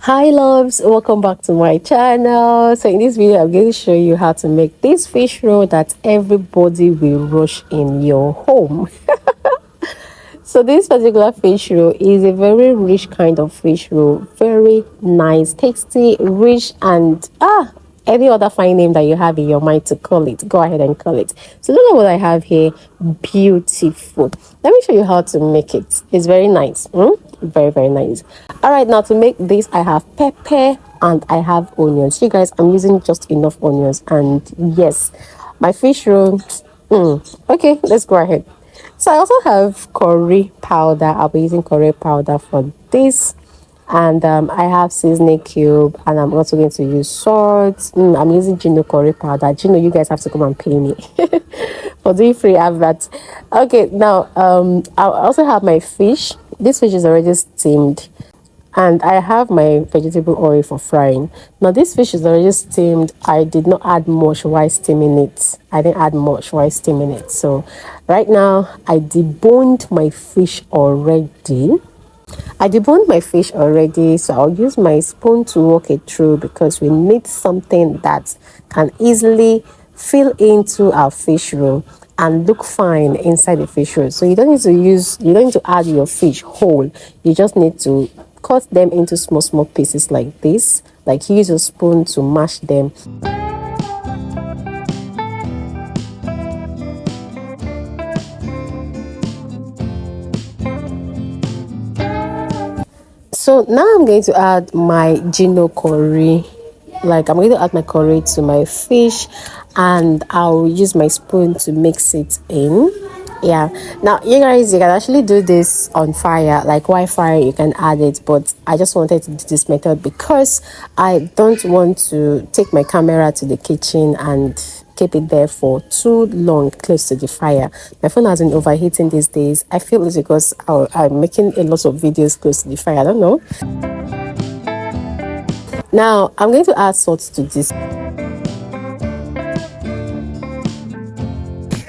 Hi loves, welcome back to my channel. So in this video I'm going to show you how to make this fish roll that everybody will rush in your home. So this particular fish roll is a very rich kind of fish roll, very nice, tasty, rich, and any other fine name that you have in your mind to call it, go ahead and call it. So look at what I have here. Beautiful. Let me show you how to make it. It's very nice. Very nice. All right, now to make this I have pepper and I have onions. You guys, I'm using just enough onions, and yes, my fish roll. Okay, let's go ahead. So I also have curry powder. I'll be using curry powder for this, and I have seasoning cube, and I'm also going to use salt. I'm using Gino curry powder. Gino, you guys have to come and pay me for doing free adverts. Okay, now I also have my fish. This fish is already steamed, and I have my vegetable oil for frying. Now this fish is already steamed. I did not add much while steaming it. I didn't add much while steaming it. So right now I deboned my fish already. So I'll use my spoon to walk it through, because we need something that can easily fill into our fish roll and look fine inside the fish roll. So you don't need to add your fish whole. You just need to cut them into small pieces like this. Like, use a spoon to mash them. So now I'm going to add my Gino curry. Like, I'm going to add my curry to my fish, and I'll use my spoon to mix it in. Yeah, now you guys, you can actually do this on fire, like while fire you can add it, but I just wanted to do this method because I don't want to take my camera to the kitchen and keep it there for too long close to the fire. My phone has been overheating these days. I feel it's because I'm making a lot of videos close to the fire. I don't know. Now I'm going to add salt to this.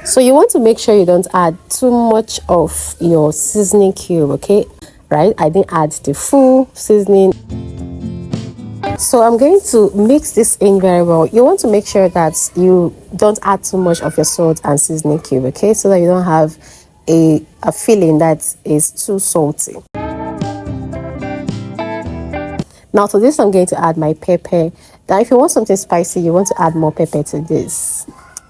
So you want to make sure you don't add too much of your seasoning cube, okay? Right? I didn't add the full seasoning. So I'm going to mix this in very well. You want to make sure that you don't add too much of your salt and seasoning cube, okay? So that you don't have a feeling that is too salty. Now to this I'm going to add my pepper. Now if you want something spicy, you want to add more pepper to this.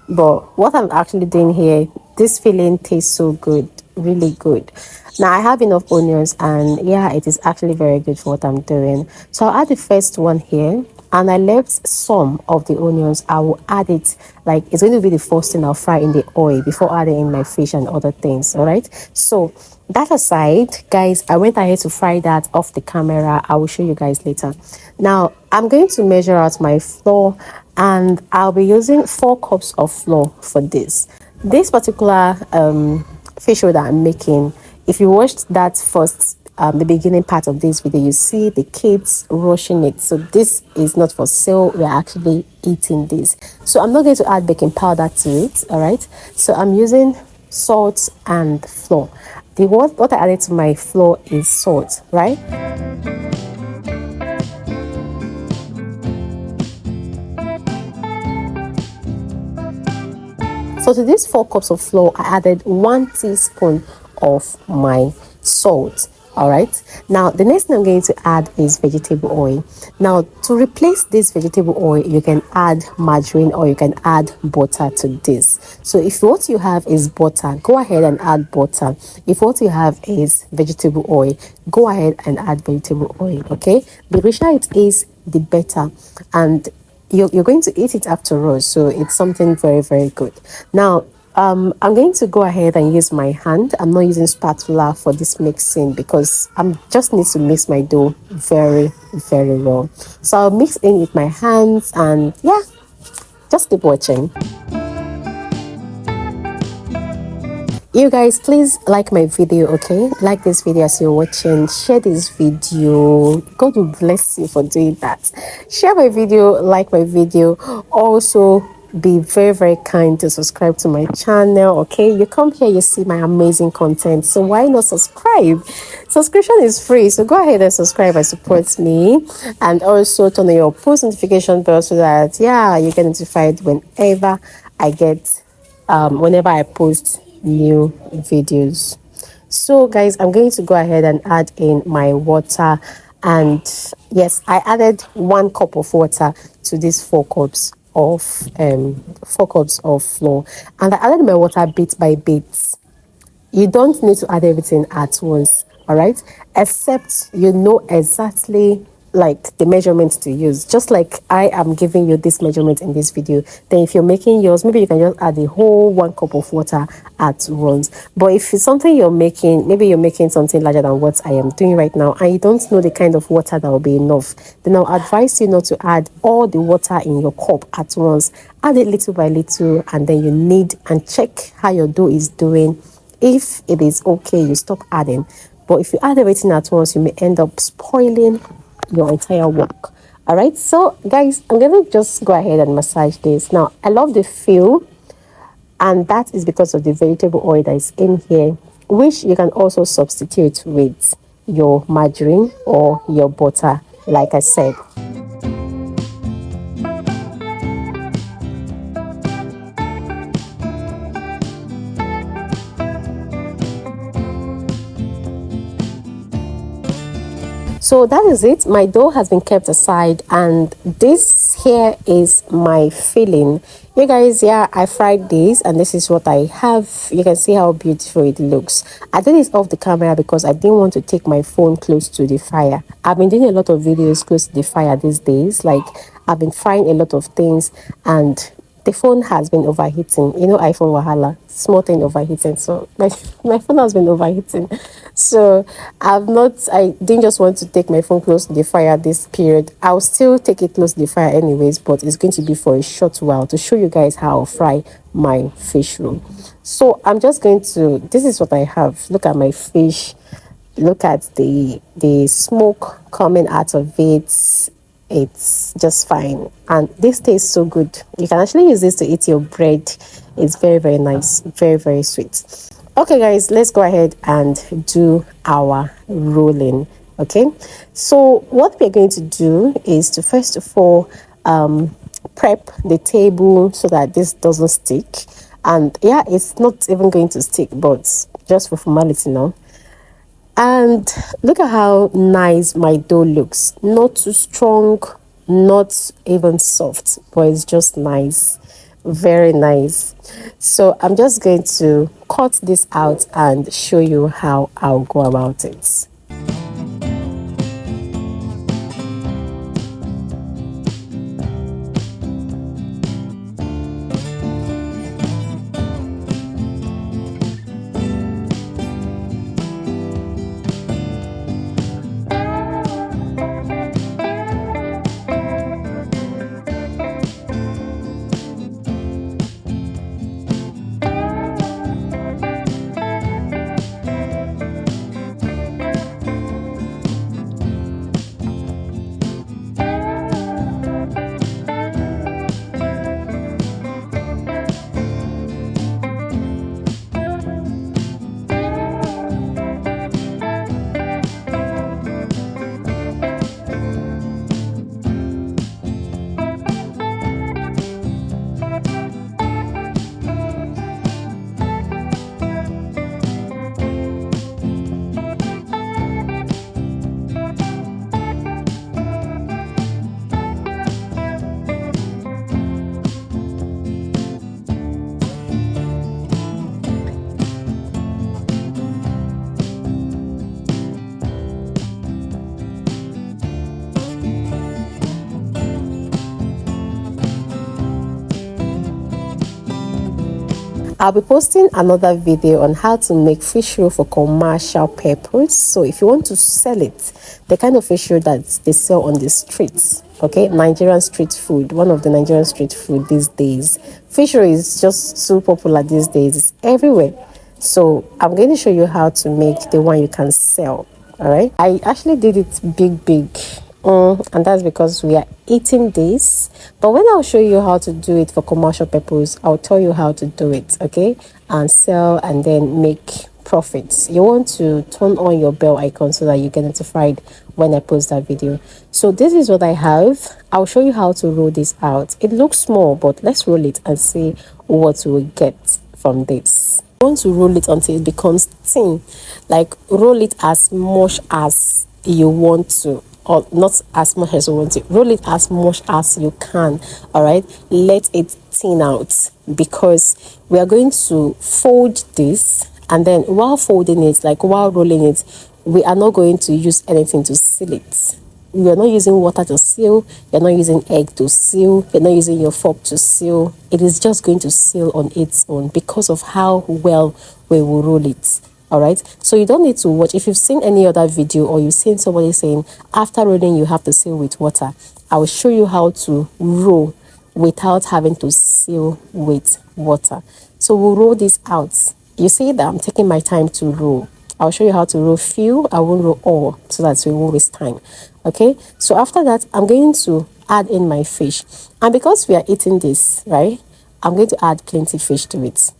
But what I'm actually doing here, this filling tastes so good, really good. Now I have enough onions, and yeah, it is actually very good for what I'm doing. So I'll add the first one here, and I left some of the onions. I will add it, like it's going to be the first thing I'll fry in the oil before adding in my fish and other things. All right, so that aside, guys, I went ahead to fry that off the camera. I will show you guys later. Now I'm going to measure out my flour, and I'll be using 4 cups of flour for this particular fish roll that I'm making. If you watched that first the beginning part of this video, you see the kids rushing it. So this is not for sale, we're actually eating this. So I'm not going to add baking powder to it. All right, so I'm using salt and flour. What I added to my flour is salt, right? So to these 4 cups of flour, I added 1 teaspoon of my salt. All right, now the next thing I'm going to add is vegetable oil. Now to replace this vegetable oil, you can add margarine or you can add butter to this. So if what you have is butter, go ahead and add butter. If what you have is vegetable oil, go ahead and add vegetable oil. Okay, the richer it is, the better, and you're going to eat it after all, so it's something very good. Now I'm going to go ahead and use my hand. I'm not using spatula for this mixing because I'm just need to mix my dough very well. So I'll mix in with my hands, and yeah, just keep watching. You guys, please like my video, okay? Like this video as you're watching. Share this video. God will bless you for doing that. Share my video, like my video. Also, be very, very kind to subscribe to my channel. Okay, you come here, you see my amazing content, so why not subscribe? Subscription is free, so go ahead and subscribe and support me. And also turn on your post notification bell so that you get notified whenever whenever I post new videos. So guys, I'm going to go ahead and add in my water. And yes, I added 1 cup of water to these 4 cups of flour, and I added my water bit by bit. You don't need to add everything at once, all right? Except you know exactly like the measurements to use. Just like I am giving you this measurement in this video, then if you're making yours, maybe you can just add the whole 1 cup of water at once. But if it's something you're making, maybe you're making something larger than what I am doing right now, and you don't know the kind of water that will be enough, then I'll advise you not to add all the water in your cup at once. Add it little by little, and then you knead and check how your dough is doing. If it is okay, you stop adding. But if you add everything at once, you may end up spoiling your entire work. All right, so guys, I'm gonna just go ahead and massage this. Now, I love the feel, and that is because of the vegetable oil that is in here, which you can also substitute with your margarine or your butter, like I said. So that is it. My dough has been kept aside, and this here is my filling. You guys, I fried this, and this is what I have. You can see how beautiful it looks. I did it off the camera because I didn't want to take my phone close to the fire. I've been doing a lot of videos close to the fire these days. Like, I've been frying a lot of things, and the phone has been overheating. You know, iPhone wahala, small thing overheating. So my phone has been overheating. So I didn't just want to take my phone close to the fire this period. I'll still take it close to the fire anyways, but it's going to be for a short while to show you guys how I'll fry my fish roll. So I'm just going to, this is what I have. Look at my fish. Look at the smoke coming out of it. It's just fine, and this tastes so good. You can actually use this to eat your bread. It's very, very nice, very, very sweet. Okay guys, let's go ahead and do our rolling. Okay, so what we're going to do is to first of all prep the table so that this doesn't stick. And it's not even going to stick, but just for formality now. And look at how nice my dough looks. Not too strong, not even soft, but it's just nice. Very nice. So I'm just going to cut this out and show you how I'll go about it. I'll be posting another video on how to make fish roll for commercial purpose. So if you want to sell it, the kind of fish roll that they sell on the streets, okay, Nigerian street food, one of the Nigerian street food these days. Fish roll is just so popular these days, it's everywhere. So I'm going to show you how to make the one you can sell. All right, I actually did it big And that's because we are eating this. But when I'll show you how to do it for commercial purpose, I'll tell you how to do it, okay? And sell and then make profits. You want to turn on your bell icon so that you get notified when I post that video. So this is what I have. I'll show you how to roll this out. It looks small, but let's roll it and see what we'll get from this. You want to roll it until it becomes thin. Like roll it as much as you want to, or not as much as you want to. Roll it as much as you can. All right, let it thin out, because we are going to fold this, and then while folding it, like while rolling it, we are not going to use anything to seal it. You're not using water to seal, you're not using egg to seal, you're not using your fork to seal. It is just going to seal on its own because of how well we will roll it. All right, so you don't need to watch. If you've seen any other video or you've seen somebody saying after rolling you have to seal with water, I will show you how to roll without having to seal with water. So we'll roll this out. You see that I'm taking my time to roll. I'll show you how to roll few. I won't roll all so that we won't waste time. Okay, so after that, I'm going to add in my fish. And because we are eating this, right, I'm going to add plenty fish to it.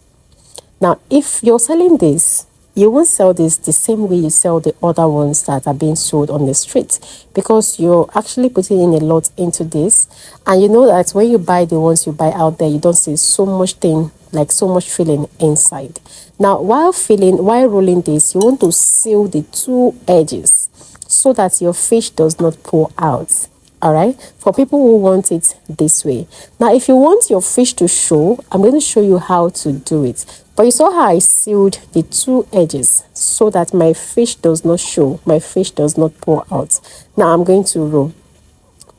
Now, if you're selling this, you won't sell this the same way you sell the other ones that are being sold on the street, because you're actually putting in a lot into this. And you know that when you buy the ones you buy out there, you don't see so much thing, like so much filling inside. Now, while rolling this, you want to seal the two edges so that your fish does not pour out. All right, for people who want it this way. Now, if you want your fish to show, I'm going to show you how to do it. But you saw how I sealed the two edges so that my fish does not show, my fish does not pour out. Now I'm going to roll.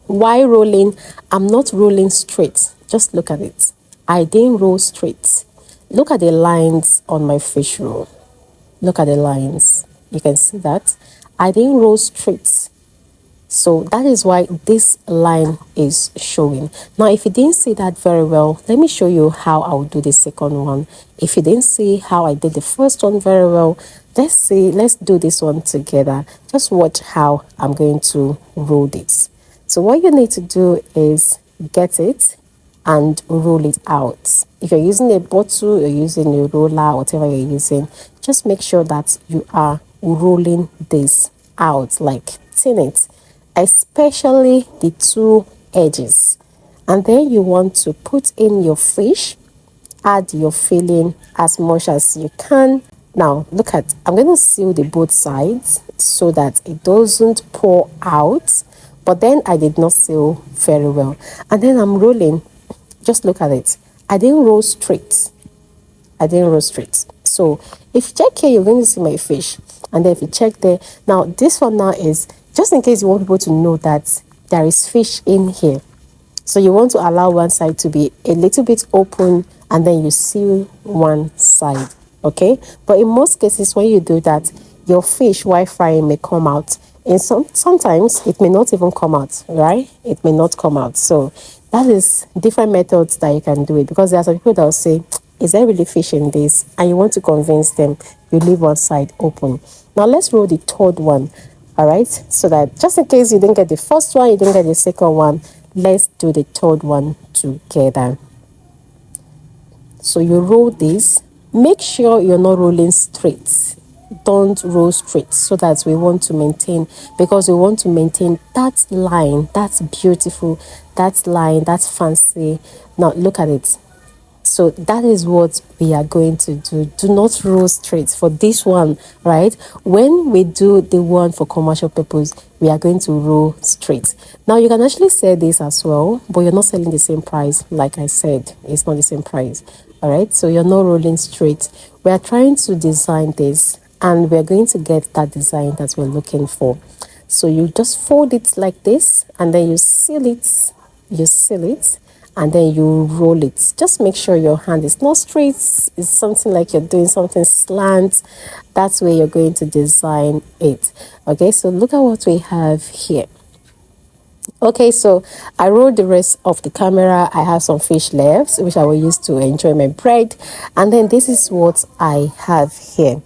While rolling, I'm not rolling straight. Just look at it. I didn't roll straight. Look at the lines on my fish roll. Look at the lines. You can see that. I didn't roll straight. So that is why this line is showing. Now, if you didn't see that very well, let me show you how I'll do the second one. If you didn't see how I did the first one very well, let's do this one together. Just watch how I'm going to roll this. So what you need to do is get it and roll it out. If you're using a bottle, you're using a roller, whatever you're using, just make sure that you are rolling this out, like thin it, especially the two edges. And then you want to put in your fish, add your filling as much as you can. Now look at, I'm going to seal the both sides so that it doesn't pour out, but then I did not seal very well. And then I'm rolling. Just look at it. I didn't roll straight. So if you check here, you're going to see my fish. And then if you check there, now this one now is just in case you want people to know that there is fish in here. So you want to allow one side to be a little bit open, and then you seal one side. Okay, but in most cases when you do that, your fish while frying may come out, and sometimes it may not even come out, right? It may not come out. So that is different methods that you can do it, because there are some people that will say, is there really fish in this? And you want to convince them, you leave one side open. Now let's roll the third one. All right, so that just in case you didn't get the first one, you didn't get the second one, let's do the third one together. So you roll this. Make sure you're not rolling straight. Don't roll straight, so that we want to maintain, because we want to maintain that line. That's beautiful. That line, that's fancy. Now look at it. So that is what we are going to do. Do not roll straight for this one, right? When we do the one for commercial purpose, we are going to roll straight. Now you can actually sell this as well, but you're not selling the same price. Like I said, it's not the same price. All right, so you're not rolling straight. We are trying to design this, and we're going to get that design that we're looking for. So you just fold it like this, and then you seal it. And then you roll it. Just make sure your hand is not straight. It's something like you're doing something slant. That's where you're going to design it. Okay, so look at what we have here. Okay, so I rolled the rest of the camera. I have some fish left, which I will use to enjoy my bread. And then this is what I have here.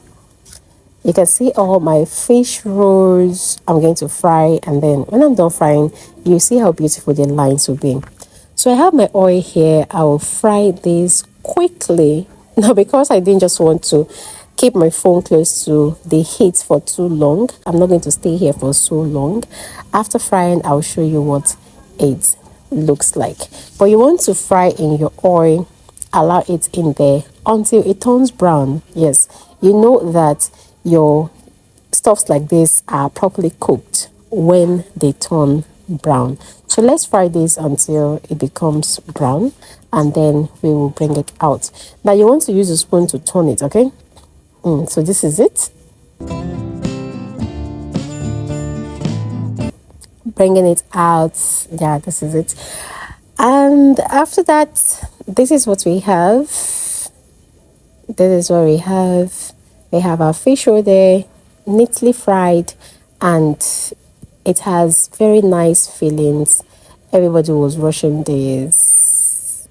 You can see all my fish rolls I'm going to fry, and then when I'm done frying, you see how beautiful the lines will be. So I have my oil here. I will fry this quickly. Now, because I didn't just want to keep my phone close to the heat for too long, I'm not going to stay here for so long. After frying, I'll show you what it looks like. But you want to fry in your oil, allow it in there until it turns brown. Yes, you know that your stuffs like this are properly cooked when they turn brown. So let's fry this until it becomes brown, and then we will bring it out. Now you want to use a spoon to turn it, okay? So this is it. Bringing it out. Yeah, this is it. And after that, this is what we have. This is what we have. We have our fish over there, neatly fried, and it has very nice fillings. Everybody was rushing this.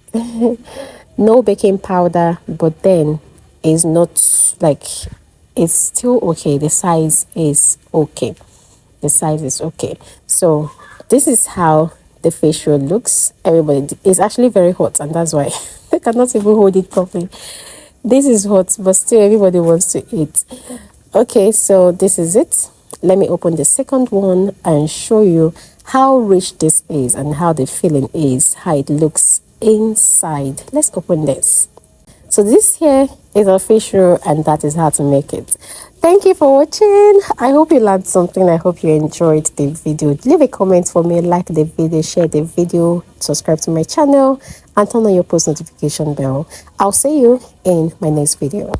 No baking powder, but then it's not like, it's still okay. The size is okay. The size is okay. So this is how the fish roll looks. Everybody, it's actually very hot, and that's why they cannot even hold it properly. This is hot, but still everybody wants to eat. Okay, so this is it. Let me open the second one and show you how rich this is and how the filling is, how it looks inside. Let's open this. So this here is a fish roll, and that is how to make it. Thank you for watching. I hope you learned something. I hope you enjoyed the video. Leave a comment for me, like the video, share the video, subscribe to my channel, and turn on your post notification bell. I'll see you in my next video.